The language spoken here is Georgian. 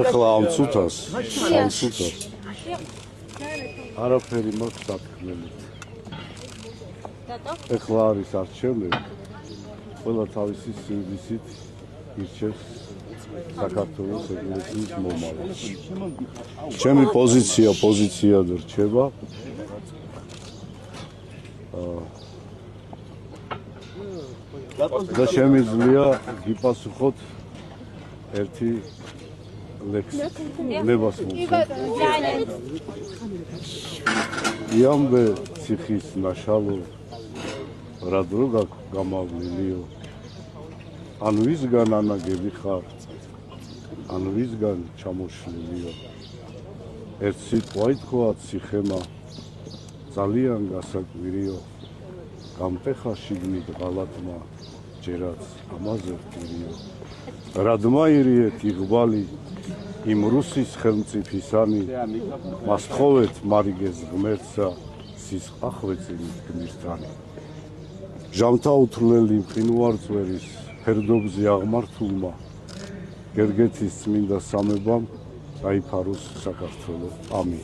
ეხლა ამ ცუთას არაფერი მაქვს დათქმელით. ეხლა არის არჩევნები, ყველა თავისი სივრცით ირჩევს საქართველოს ეკლესიის მომავალს. ჩემი პოზიცია რჩება და შემიძლია გიპასუხოთ ერთი ლექსით. ნებას მოვხსენებთ. იამბე ციხის ნაშალო რა დრო გამავლილიო. ან ვისგან ანაგები ხარ, ან ვისგან ჩამოშლილიო. ერთ სიტყვა ითქვა ციხემა, ძალიან გასაკვირიო. გამტეხა შიგნით ღალატმა, ჯერაც ამაზე ვტირიო. რადმაირიეთ იღბალი იმ რუსის ხელმწიფისანი, მას თხოვეთ მარიგეს ღმერთსა, სისხახვეწინით გმირთანი. ჟამთა უთვლელი მყინვარწვერის ფერდობზე აღმართულმა, გერგეთის წმინდა სამებამ დაიფაროს საქართველო. ამინ.